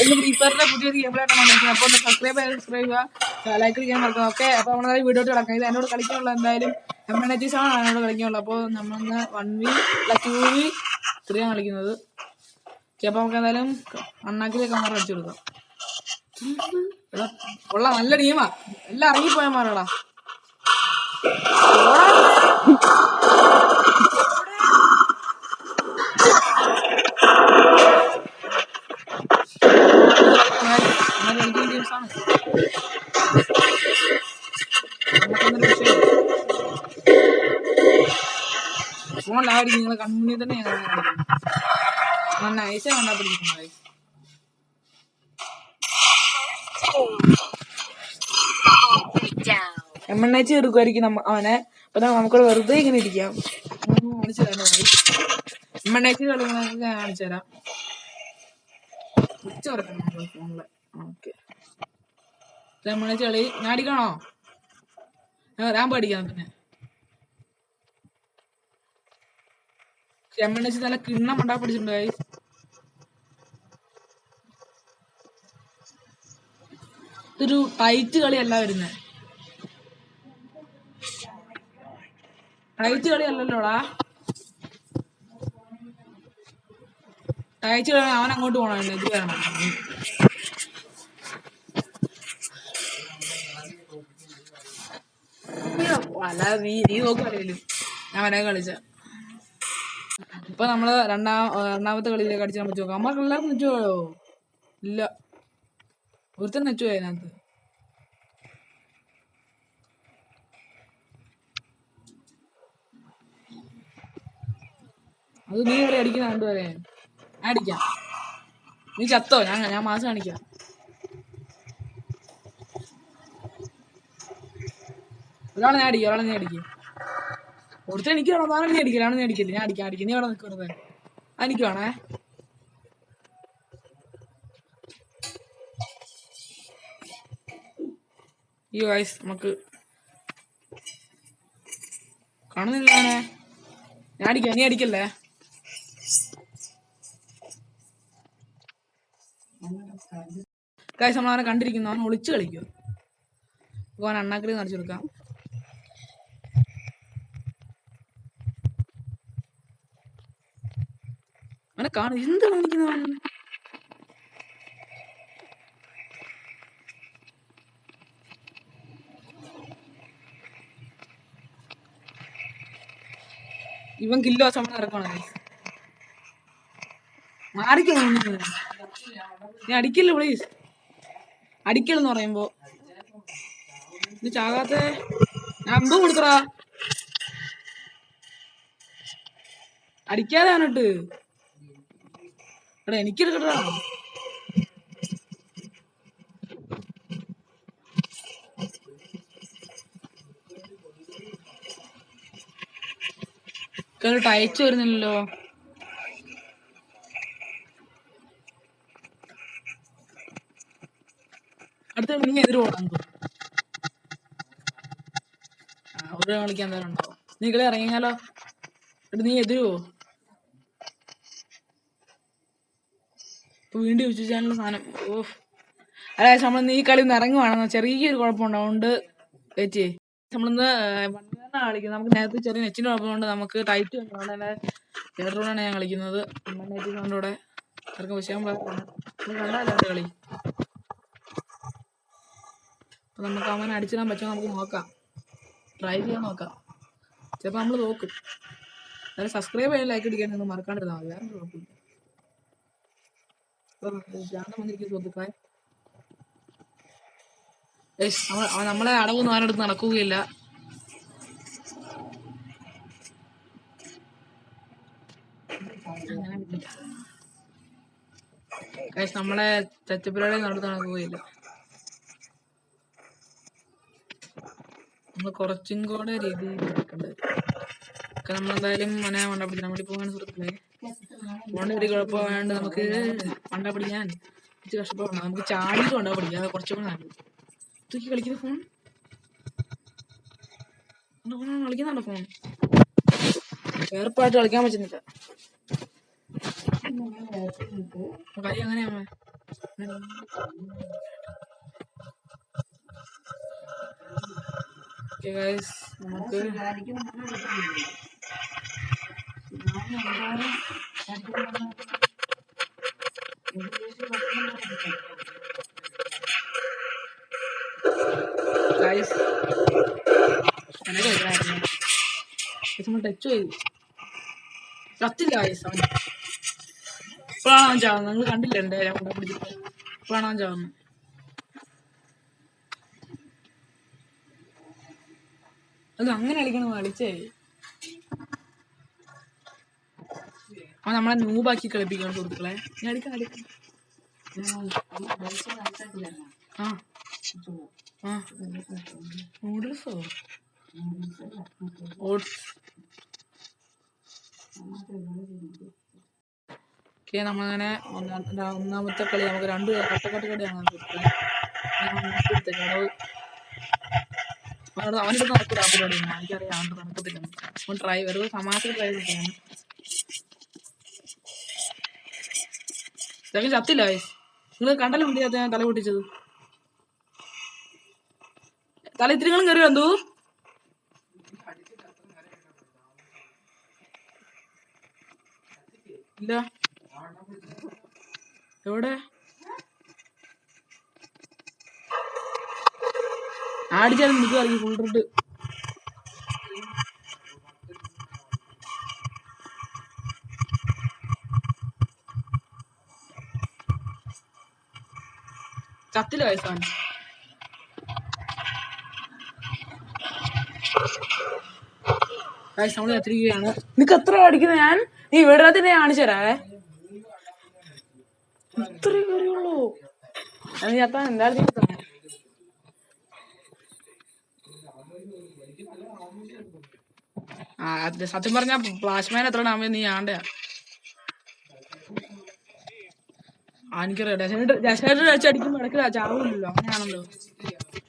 ഇന്ന് ഫ്രീ ഫയറിന്റെ പുതിയൊരു ഗെയിം ആയിട്ടാണ് വന്നിരിക്കുന്നത്. അപ്പോൾ സബ്സ്ക്രൈബ് ചെയ്യുക, ലൈക്ക് ചെയ്യാൻ മറക്കുക. ഓക്കെ, അപ്പോൾ നമ്മളെ വീഡിയോ കിടക്കാം. ഇത് എന്നോട് കളിക്കാനുള്ള എന്തായാലും MNHs ആണ് എന്നോട് കളിക്കാനുള്ളത്. അപ്പോൾ നമ്മളിന്ന് 1v 2v 3 ആണ് കളിക്കുന്നത്. അപ്പോൾ നമുക്ക് എന്തായാലും അണ്ണാക്കിലേക്ക് അമ്മ അടിച്ചു കൊടുക്കാം. കൊള്ളാം, നല്ല ടീമാ. എല്ലാം ഇറങ്ങിപ്പോയാൽ മാറാടാ. ഫോൺ ലാടിക്കും, നിങ്ങളെ കൺമുന്നിൽ തന്നെ ഞാൻ നൈസ കണ്ടാ പിടിക്കുന്നത്. MNH എടുക്കുമായിരിക്കും അവനെ. അപ്പൊ നമുക്കവിടെ വെറുതെ ഇങ്ങനെ ഇരിക്കാം. കാണിച്ചു തരാം. MNH കളികളൊക്കെ കാണിച്ചു തരാം. ഉച്ച ഉറക്കണം ഫോണില്. ഓക്കെ, MNH കളി ഞാൻ അടിക്കണോ? ഞാൻ പഠിക്കാം. പിന്നെ MNH നല്ല കിണ്ണം ഉണ്ടാ പഠിച്ചിട്ടുണ്ടായി. ഇതൊരു ടൈറ്റ് കളിയല്ല വരുന്നത്. ടൈറ്റ് കളിയല്ലല്ലോടാ. ടൈറ്റ് കളി അവൻ അങ്ങോട്ട് പോകണല്ലോ. ഇത് വേണം. അല്ലാതെ നീ നോക്കുമല്ലോ. ഞാൻ വരാൻ കളിച്ച. ഇപ്പൊ നമ്മള് രണ്ടാമത്തെ കളിയിലേക്ക് അടിച്ചാൽ പറ്റുമോ? അമ്മക്ക് എല്ലാവർക്കും നെച്ചുപോയോ? ഇല്ല, ഒരുത്തൻ നെച്ചുപോയി അതിനകത്ത്. അത് നീ വരെ അടിക്കുന്ന കണ്ടുവരെ ഞാൻ അടിക്കാം. നീ ചത്തോ? ഞാൻ മാസം കാണിക്കാം. ഒരാളെ ഞാൻ അടിക്കും, ഒരാളെ നീ അടിക്കും. ഒരുത്തൻ എനിക്ക് വേണം, താനും നീ അടിക്കില്ല. നീ അടിക്കില്ല, ഞാൻ അടിക്കാം. നീ അവിടെ നിൽക്കുന്നത് എനിക്ക് വേണേ. ഈ വയസ്സ് നമുക്ക് കാണുന്നില്ല. ഞാൻ അടിക്കാം, നീ അടിക്കല്ലേ. ഗൈസ്, നമ്മളവനെ കണ്ടിരിക്കുന്നു. അവൻ ഒളിച്ചു കളിക്കും. അപ്പോൾ അവൻ അണ്ണാക്കിൽ നടിച്ചു കൊടുക്കാം. അവനെ കാണും. എന്ത് കാണിക്കുന്നവൻ? ഇവൻ കില്ലോ സമയം ഇറക്കണം. മാറിക്കണം. നീ അടിക്കില്ല പ്ലീസ്. അടിക്കലെന്ന് പറയുമ്പോ ഇത് ചാകാത്ത ഞാൻ അമ്പ് കൊടുത്തടാ. അടിക്കാതെ കാണിട്ട് എടാ, എനിക്കെടുക്കട്ടാ. ടയച്ച് വരുന്നില്ലല്ലോ. അടുത്ത നീ എതിര് പോകാൻ ഒരു കളിക്കാൻ എന്തായാലും ഉണ്ടാവും. നീ കളി ഇറങ്ങിയാലോ? എന്നിട്ട് നീ എതിരുവോ? ഇപ്പൊ വീണ്ടും യൂട്യൂബ് ചാനലിൽ സാധനം. ഓഹ്, അതായത് നമ്മളിന്ന് ഈ കളി ഒന്ന് ഇറങ്ങുവാണെന്ന് ചെറിയൊരു കുഴപ്പമുണ്ട്. അതുകൊണ്ട് ചേച്ചി നമ്മളിന്ന് വണ്ടിയാണ് കളിക്കുന്നത്. നമുക്ക് നേരത്തെ ചെറിയ നെച്ചിൻ്റെ കുഴപ്പമുണ്ട്. നമുക്ക് ടൈറ്റ് വന്നതുകൊണ്ട് കേട്ടോടാണ് ഞാൻ കളിക്കുന്നത്. നെറ്റിൻ്റെ ചെറുക്ക വിഷയം കണ്ടാലോ കളി. അപ്പൊ നമുക്ക് അവനെ അടിച്ചിടാൻ പറ്റുമോ നമുക്ക് നോക്കാം. ട്രൈ ചെയ്യാൻ നോക്കാം. ചിലപ്പോൾ നമ്മൾ നോക്കും. അതായത് സബ്സ്ക്രൈബ് ചെയ്യാൻ ലൈക്ക് അടിക്കാൻ നിങ്ങൾ മറക്കാണ്ടിരുന്നാൽ മതി. വേറെ കുഴപ്പമില്ല. സുഹൃത്തുക്കളെ, നമ്മളെ അടവൊന്നും ആരെടുത്ത് നടക്കുകയില്ല. നമ്മളെ തെറ്റുപരിപാടി നടക്കുകയില്ല. നമ്മൾ കുറച്ചും കൂടെ രീതിയിൽ നടക്കേണ്ടത്. നമ്മളെന്തായാലും മനെ വണ്ട പിടിക്കാൻ വേണ്ടി പോകാൻ സുഹൃത്തുക്കളെ. അതുകൊണ്ട് ഒരു കുഴപ്പമായതുകൊണ്ട് നമുക്ക് വണ്ട പിടിക്കാൻ കുറച്ച് കഷ്ടപ്പെടണം. നമുക്ക് ചാടിയിട്ട് വണ്ട പിടിക്കാം. അത് കുറച്ചുകൂടെ നല്ലത്. തൂക്കി കളിക്കുന്ന ഫോൺ കളിക്കുന്നുണ്ടോ? ഫോൺ വേർപ്പായിട്ട് കളിക്കാൻ പറ്റുന്നില്ല. കളി അങ്ങനെയാ. ഓക്കെ ഗൈസ്, നമുക്ക് ഗൈസ് നമ്മൾ ടച്ച് ചെയ്തു കത്തില്ല ഗൈസ്. അവൻ ഇപ്പോഴാണ് അവൻ ചാവുന്നത്. നിങ്ങൾ കണ്ടില്ല എൻ്റെ കൊണ്ട പിടിച്ചിട്ട്? ഇപ്പോഴാണ് അവൻ ചാവുന്നത്. അത് അങ്ങനെ കളിക്കണം കളിച്ചേ. അവൻ നമ്മളെ നൂബാക്കി കളിപ്പിക്കണം സുഹൃത്തുക്കളെ. ഞാൻ അടിക്കാം അടിക്കാം. ആ നൂഡിൽസോ ഓട്സ്. ഓക്കെ, നമ്മളങ്ങനെ ഒന്നാമത്തെ കളി നമുക്ക് 2 കട്ടക്കട്ട് കളിയാണ് സുഹൃത്തുക്കളെ. അവൻ്റെ നടക്കൂല ആ പരിപാടി. എനിക്കറിയാം അവൻ്റെ നടക്കത്തില്ല. അവൻ ട്രൈ വെറുതെ തമാശ ട്രൈ ചെയ്തിട്ടാണ്. ഇതൊക്കെ ചത്തില്ല ഗൈസ്. നിങ്ങൾ കണ്ടല്ലോ മുടിയാത്ത ഞാൻ തല പൊട്ടിച്ചത്. തല ഇത്തിരികളും കയറി വന്നു. ഇല്ല എവിടെ ആടിച്ചാലും നിനക്ക് അറിയി ഫുൾറിട്ട്. ചത്തില്ല വയസ്സാണ്. നമ്മൾ ചത്തിരിക്കുകയാണ്. നിനക്ക് എത്ര അടിക്കുന്നത്? നീ ഇവിടെ കാണിച്ചു തരാവേ. ഇത്രയും കാര്യമുള്ളൂ. നീ ചത്താൻ എന്തായാലും തന്നെ. സത്യം പറഞ്ഞ ഫ്ലാഷ്മാൻ എത്ര ഡാമേജ് നീ ആണ്ടയാ. എനിക്കറിയാം ഡെസേർട്ട് വെച്ച് അടിക്കുമ്പോൾ ഇടയ്ക്ക് ചാവില്ലല്ലോ. അങ്ങനെയാണല്ലോ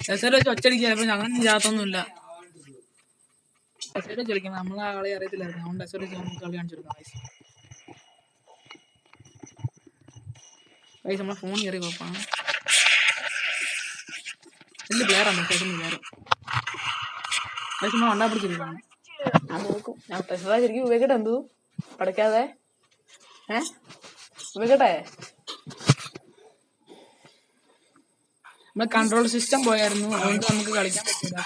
ഡെസേർട്ട് വെച്ച് ഒച്ചടിക്കുക. ചിലപ്പോൾ അങ്ങനെ ചാത്തൊന്നുമില്ല. ഡെസേർട്ട് വെച്ച് കളിക്കണം. നമ്മളെ കളി അറിയത്തില്ലായിരുന്നു. അതുകൊണ്ട് ഡെസേർട്ട് വെച്ച് നമുക്ക് കളി കാണിച്ചെടുക്കാം. ഗൈസ് നമ്മളെ ഫോൺ കയറി കുഴപ്പമാണ്. വലിയ പ്ലെയറാണ് സെക്കൻഡ് പ്ലെയർ. ഗൈസ് നമ്മൾ വണ്ടാ പിടിച്ചിരിക്കുകയാണ്. ഞാൻ നോക്കും. ഞാൻ ശരിക്കും ഉപയോഗിക്കട്ടെ എന്തോ പടയ്ക്കാതെ. ഉപയോഗിക്കട്ടെ. നമ്മളെ കൺട്രോൾ സിസ്റ്റം പോയായിരുന്നു. അതുകൊണ്ട് നമുക്ക് കളിക്കാൻ പറ്റില്ല.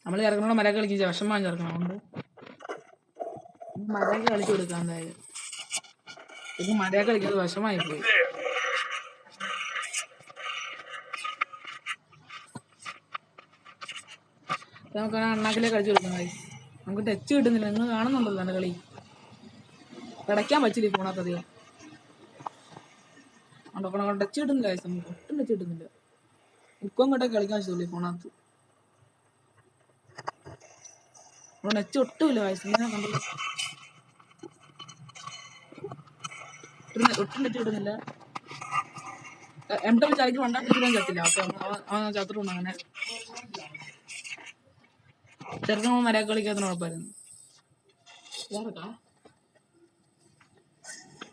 നമ്മൾ ചേർക്കണോടെ മര കളിക്കുക. വിഷമം ചേർക്കണം. അതുകൊണ്ട് മരയൊക്കെ കളിച്ചു കൊടുക്കാം. എന്തായാലും ഇത് മരയൊക്കെ കളിക്കുന്നത് വിഷമായി പോയി. നമുക്ക് അണ്ണാക്കിലേക്ക് കളിച്ചു കൊടുക്കാം. നമുക്ക് ടച്ച് കിട്ടുന്നില്ല. നിങ്ങൾ കാണുന്നുണ്ടല്ലോ എൻ്റെ കളി. കിടക്കാൻ പറ്റില്ല ഈ ഫോണകത്ത് അധികം. അതുകൊണ്ട് ടച്ച് കിട്ടുന്നില്ല. നമുക്ക് ഒട്ടും ടച്ച് കിട്ടുന്നില്ല. ഇപ്പം ഇങ്ങോട്ടൊക്കെ കളിക്കാൻ വെച്ചോളൂ ഈ ഫോണകത്ത്. നെറ്റ് ഒട്ടുമില്ല വയസ്സ്. ഇങ്ങനെ കണ്ടു ഒട്ടും നെറ്റ് കിട്ടുന്നില്ല. എം ചാലിക്ക് വണ്ടാൻ പിടിക്കാൻ ചത്തില്ല. അപ്പൊ അവൻ ചത്തിട്ടുണ്ട്. അങ്ങനെ ചെറുക്കൻ മര കളിക്കാത്ത കുഴപ്പമായിരുന്നു.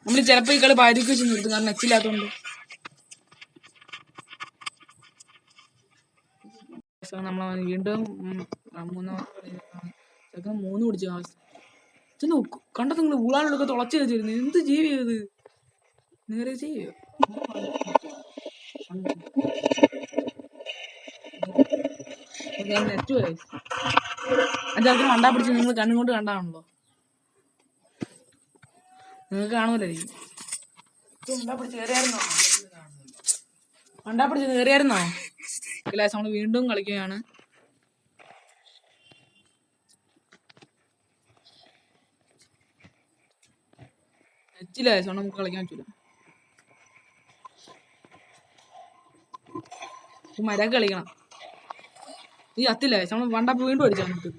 നമ്മൾ ചിലപ്പോ ഈ കളി ഭാര്യക്ക് വെച്ച് നിർത്തും. കാരണം നെച്ചില്ലാത്തോണ്ട്. നമ്മളെ വീണ്ടും 3 പിടിച്ചു. കണ്ടത് നിങ്ങൾ ഊളാനൊക്കെ തുളച്ചു വെച്ചിരുന്നു. എന്ത് ജീവിയത് നേരെ ചെയ്യോ? നെറ്റ് പോയി. അഞ്ചാൾക്ക് വണ്ടാ പിടിച്ച് നിങ്ങൾ കണ്ണും കൊണ്ട് കണ്ടാണല്ലോ. നിങ്ങൾക്ക് കാണൂലായിരിക്കും. വണ്ടാ പിടിച്ച് കയറിയായിരുന്നോ? ക്ലാസ് നമ്മൾ വീണ്ടും കളിക്കുകയാണ്. നെറ്റില്ല നമുക്ക് കളിക്കാൻ പറ്റൂല. മരക്ക് കളിക്കണം. ഈ അത്തില്ല നമ്മൾ വണ്ടപ്പ വീണ്ടും അടിച്ചു വന്നിട്ട്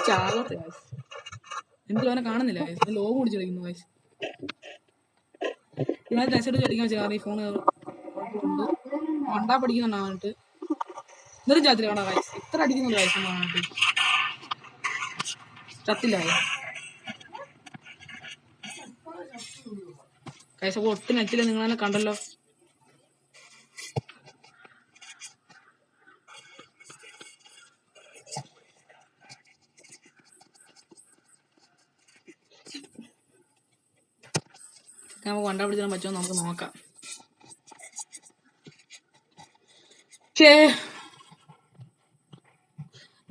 ചാകത്തെ വയസ്സ്. എനിക്ക് അവനെ കാണുന്നില്ല. ലോകം പിടിച്ച് കളിക്കുന്നു വയസ്സ്. ഇവിടെ ടെസ്റ്റ് കളിക്കാൻ വെച്ചാൽ ഈ ഫോണ് കുഴപ്പമുണ്ട്. വണ്ടാ പഠിക്കുന്നുണ്ടാവാനിട്ട് ഇന്നൊരു ജാതിരി വേണം വയസ്സ്. എത്ര അടിക്കുന്നുണ്ട് വയസ്സെന്ന് പറഞ്ഞിട്ട്. ചത്തില്ല കൈസ ഒട്ടും നെറ്റില്ല, നിങ്ങൾ തന്നെ കണ്ടല്ലോ. നമുക്ക് വണ്ട പിടിച്ചാൽ പറ്റുമോ നമുക്ക് നോക്കാം.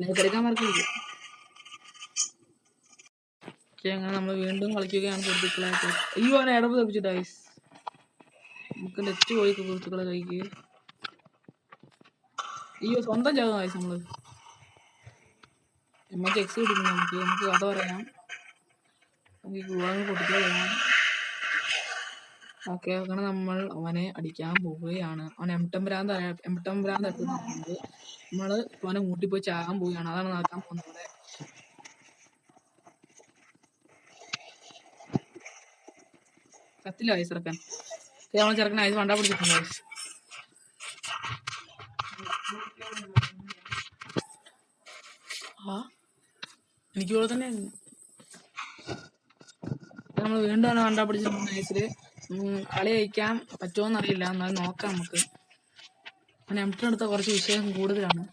ലൈക്ക് അടിക്കാൻ മറക്കില്ല. അങ്ങനെ നമ്മൾ വീണ്ടും കളിക്കുകയാണ് സുഹൃത്തുക്കളായിട്ട്. അയ്യോ അവനെ ഇടവ് തപ്പിച്ചിട്ട് ഗൈസ്. നമുക്ക് നെറ്റ് പോയി സുഹൃത്തുക്കളെ കൈക്ക്. അയ്യോ സ്വന്തം ചാകും ഗൈസ്. നമ്മള് നമുക്ക് എക്സ് കിട്ടുന്നു. നമുക്ക് കഥ പറയാം. നമുക്ക് ഗുവാങ്ങൾ പൊട്ടിക്കാൻ ചെയ്യാം. ഓക്കെ, അങ്ങനെ നമ്മൾ അവനെ അടിക്കാൻ പോവുകയാണ്. അവൻ എംടം ഭ്രാന്ത് എത്തുന്നത് നമ്മള് അവനെ മൂട്ടിപ്പോയി ചാകാൻ പോവുകയാണ്. അതാണ് നടക്കാൻ പോകുന്നത് ഇവിടെ. കത്തില്ല വയസ്സ് ചെറുക്കൻ. നമ്മളെ ചെറുക്കൻ ഐസ് വണ്ട പിടിച്ചിട്ടുണ്ട് വയസ്സ്. എനിക്ക് പോലെ തന്നെ നമ്മൾ വീണ്ടും വണ്ട പിടിച്ചിട്ടുണ്ട് ഐസില്. കളി കഴിക്കാൻ പറ്റുമോന്നറിയില്ല, എന്നാലും നോക്കാം നമുക്ക്. അവൻ എംടം കുറച്ച് വിഷയം കൂടുതലാണ്.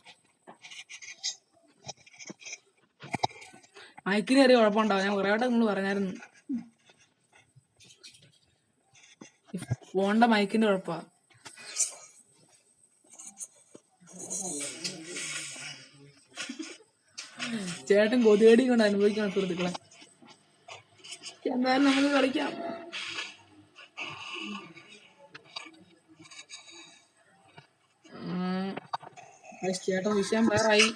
മൈക്കിന് ചെറിയ കുഴപ്പമുണ്ടാവും. ഞാൻ കുറേ വട്ടം നിങ്ങൾ പറഞ്ഞായിരുന്നു ഫോണിന്റെ മൈക്കിന്റെ കുഴപ്പാ. ചേട്ടൻ കൊതുകടി കൊണ്ട് അനുഭവിക്കണം സുഹൃത്തുക്കളെ. എന്തായാലും നമുക്ക് കളിക്കാം. ചേട്ടൻ വിഷയം വേറായി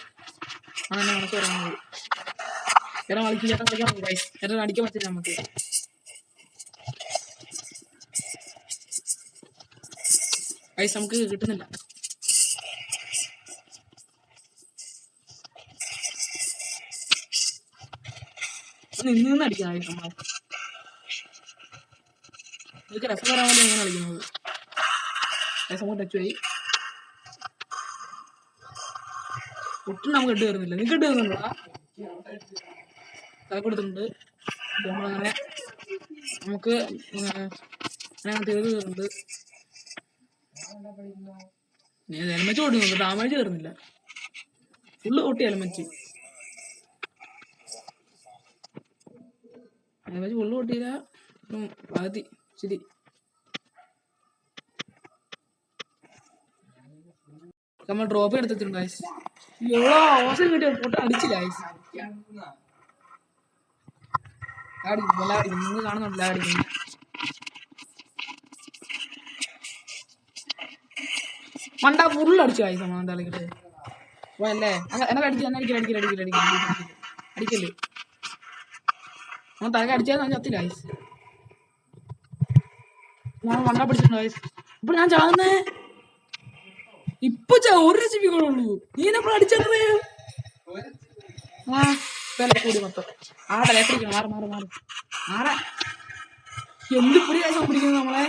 ആണ് മനസ്സ് പറയുന്നത്. ചേട്ടൻ കളിക്കും, ചേട്ടൻ കളിക്കാൻ പോകും ഗൈസ്. ചേട്ടൻ അടിക്കാൻ പറ്റില്ല നമുക്ക്. ഗൈസ് നമുക്ക് കിട്ടുന്നില്ല. നിന്ന് അടിക്കാം ഗൈസ്. നമ്മളെ നിങ്ങൾക്ക് രസം വരാൻ വേണ്ടി എങ്ങനെ കളിക്കുന്നത് ഗൈസ്. നമുക്ക് ടച്ച് പോയി. ഒട്ടും നമുക്ക് ഇട്ട് കയറുന്നില്ല. നിങ്ങൾക്ക് ഇട്ട് കയറുന്നുണ്ടോ? കൊടുത്തിട്ടുണ്ട്. നമ്മളങ്ങനെ നമുക്ക് അങ്ങനെ തീർന്നു കയറുന്നുണ്ട്. ഹെൽമെറ്റ് ഓടുന്നുണ്ട്, ഡാമേജ് കയറുന്നില്ല. ഫുള്ള് ഓട്ടി ഹെൽമെറ്റ് ഫുള്ള് ഓട്ടിയില്ല. പകുതി ശരി. നമ്മൾ ഡ്രോപ്പ് എടുത്തിട്ടുണ്ട് ഗൈസ്. അവസരം കിട്ടിയ പൊട്ട അടിച്ചില്ല ഗൈസ്. നിങ്ങൾ കാണുന്നുണ്ടല്ലോ അടിക്കുന്നു. മണ്ട ഫുള്ള് അടിച്ചു ഗൈസ്. നമ്മൾ തലക്കിട്ട് പോയല്ലേ. എന്നെ അടിക്കല്ലേ. തലക്ക് അടിച്ചാൽ ചത്തില്ല ഗൈസ്. ഞാൻ മണ്ട പിടിച്ചിട്ടുണ്ട് ഗൈസ്. ഇപ്പൊ ഞാൻ ചാകുന്നേ. ഇപ്പൊ ഒരു രസിപ്പിക്കുള്ളൂ. നീ എപ്പോഴും അടിച്ചത് കൂടി മൊത്തം ലൈഫ് മാറി എന്ത് പിടി കാശം പിടിക്കുന്നത് നമ്മളെ.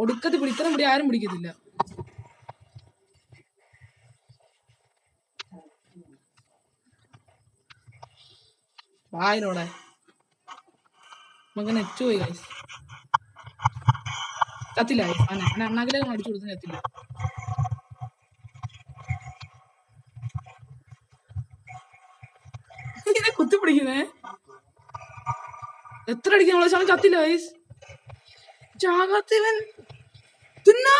ഒടുക്കത്തിൽ പിടി. ഇത്രയും പിടി ആരും പിടിക്കത്തില്ല. വായിലോടെ നമുക്ക് നെറ്റ് പോയി ഗൈസ്. ചത്തില്ല ഗൈസ്. അണ്ണാക്കിലേക്ക് അടിച്ചു കൊടുത്ത് ചത്തില്ല. ഇങ്ങനെ കുത്തി പിടിക്കുന്നേ. എത്ര അടിക്കാൻ ചത്തില്ല ഗൈസ്. ചാകാത്തവൻ തിന്നാ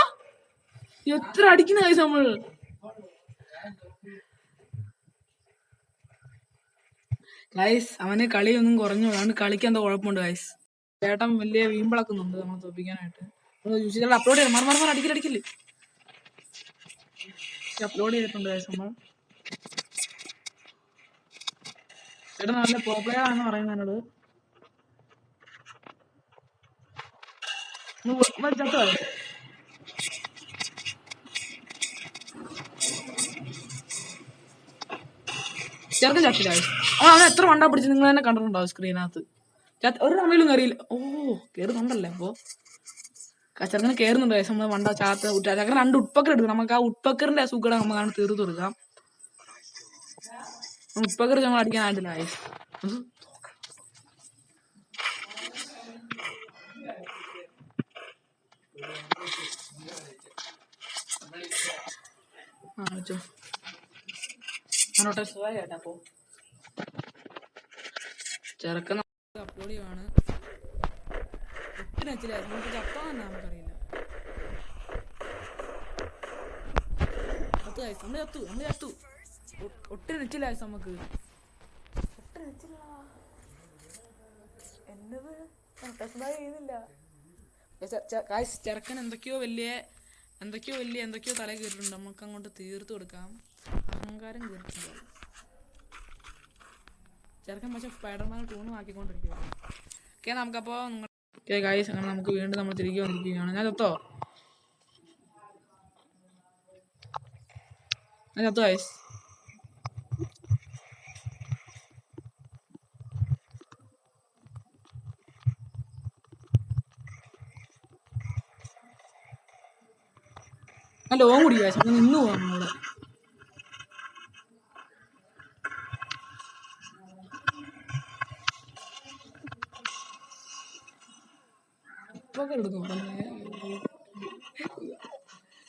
എത്ര അടിക്കുന്ന ഗൈസ് നമ്മൾ. ഗൈസ് അവന് കളിയൊന്നും കുറഞ്ഞു. അതുകൊണ്ട് കളിക്കാൻ എന്താ കുഴപ്പമുണ്ട് ഗൈസ്. ചേട്ടൻ വലിയ വീമ്പിളക്കുന്നുണ്ട് നമ്മൾ തോപ്പിക്കാനായിട്ട്. അപ്ലോഡ് ചെയ്യാം. മറ അടിക്കല് അപ്ലോഡ് ചെയ്തിട്ടുണ്ട് ഗൈസ് നമ്മൾ. ചേട്ടൻ നല്ല പ്രോ പ്ലെയർ ആണെന്ന് പറയുന്നത് എന്നോട്. ചെറുക്കൻ ചത്തില്ല. അവൻ എത്ര വണ്ടാ പിടിച്ച് നിങ്ങൾ തന്നെ കണ്ടിട്ടുണ്ടാവും സ്ക്രീനകത്ത്. ഒരു സമയലും കയറിയില്ല. കയറുന്നുണ്ടല്ലേ. അപ്പൊ ചെറുക്കന് കയറുന്നുണ്ട് ഗൈസ്. നമ്മള് വണ്ട ചാത്ത ചെറുക്കൻ 2 ഉട്പക്കർ എടുക്കും. നമുക്ക് ആ ഉട്പക്കറിന്റെ സുഖം നമുക്കാണ് തീർത്ത് കൊടുക്കാം. മുപ്പകർ നമ്മൾ അടിക്കാനായിട്ടില്ല ഗൈസ്. വെച്ചോ അങ്ങോട്ടെ സുഖമായി കേട്ടാ. അപ്പോ ചെറുക്കൻ അപ്ലോഡ് ചെയ്യുവാണ്. ഒട്ടും നെച്ചില്ല, നമുക്ക് ചത്തോ തന്നെ നമുക്കറിയില്ല. നമ്മള് ചത്തു ഒട്ടും നെച്ചില്ല നമുക്ക്. ഒട്ടും നെച്ചില്ല എന്നത് ചെയ്യുന്നില്ല. ചെറുക്കൻ എന്തൊക്കെയോ തല കയറിയിട്ടുണ്ട്. നമുക്ക് അങ്ങോട്ട് തീർത്തു കൊടുക്കാം. അഹങ്കാരം കയറിയിട്ടുണ്ട് ചെറുക്കൻ. പക്ഷെ സ്പൈഡർമാൻ ടൂണും ആക്കിക്കൊണ്ടിരിക്കുക. ഓക്കെ, നമുക്കപ്പോൾ ഗൈസ് അങ്ങനെ നമുക്ക് വീണ്ടും നമ്മൾ തിരികെ വന്നിരിക്കുകയാണ്. ഞാൻ ചത്തോ ഗൈസ്? ഞാൻ ലോങ് കുടി ഗൈസ്, അങ്ങനെ നിന്ന് പോവാം നമ്മളോട്.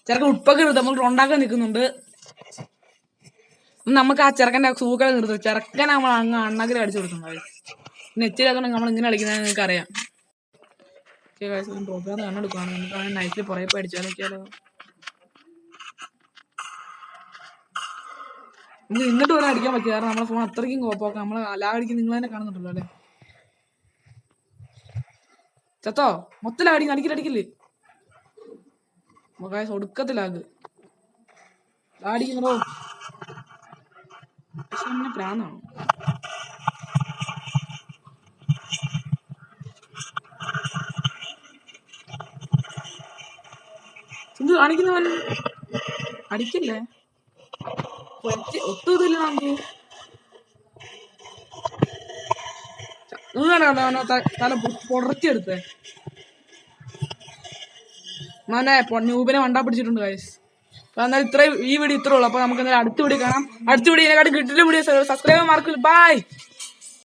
ചെറുക്കൻ ഉപ്പൊക്കെ എടുത്ത് നമ്മൾ ഉണ്ടാക്കാൻ നിൽക്കുന്നുണ്ട്. നമുക്ക് ആ ചെറുക്കൻ്റെ സൂക്കളെ നിർത്തും. ചെറുക്കൻ നമ്മൾ അങ്ങ് അണ്ണാക്കിൽ അടിച്ചു കൊടുക്കുന്നത്. നെച്ചിലാക്കണം നമ്മൾ ഇങ്ങനെ അടിക്കുന്നത് നിങ്ങൾക്ക് അറിയാം. പ്രോഗ്രാം കണ്ണെടുക്കുകയാണ്. നമുക്ക് നൈറ്റിൽ പുറകെ പോയി അടിച്ചാൽ നോക്കിയാലോ. നമുക്ക് ഇന്നിട്ട് വേണം അടിക്കാൻ പറ്റുക. കാരണം നമ്മളെ ഫോൺ അത്രയ്ക്കും കോപ്പൊക്കെ. നമ്മൾ ലാഗടിക്കും നിങ്ങൾ തന്നെ കാണുന്നുണ്ടല്ലോ അല്ലേ. ചത്തോ മൊത്തം അടിക്കില്ലേ ഒടുക്കത്തിലാഗ് അടിക്കുന്നോ. പക്ഷെ എന്നെ പ്രാന്താണോ? എന്ത് കാണിക്കുന്നവൻ? അടിക്കല്ലേ, ഒത്തുമില്ല നമുക്ക്. തല പൊടർത്തിയെടുത്തേ മോനെ. ന്യൂബിനെ വണ്ടാ പിടിച്ചിട്ടുണ്ട് ഗൈസ്. അപ്പൊ എന്നാലും ഈ വീഡിയോ ഇത്രേ ഉള്ളൂ. അപ്പൊ നമുക്ക് എന്തായാലും അടുത്ത വീഡിയോ കാണാം. അടുത്ത വീഡിയോ ഇതിനെക്കാട്ടും കിട്ടിയ വീഡിയോ സബ്സ്ക്രൈബ് മാർക്കില്ല. ബൈ.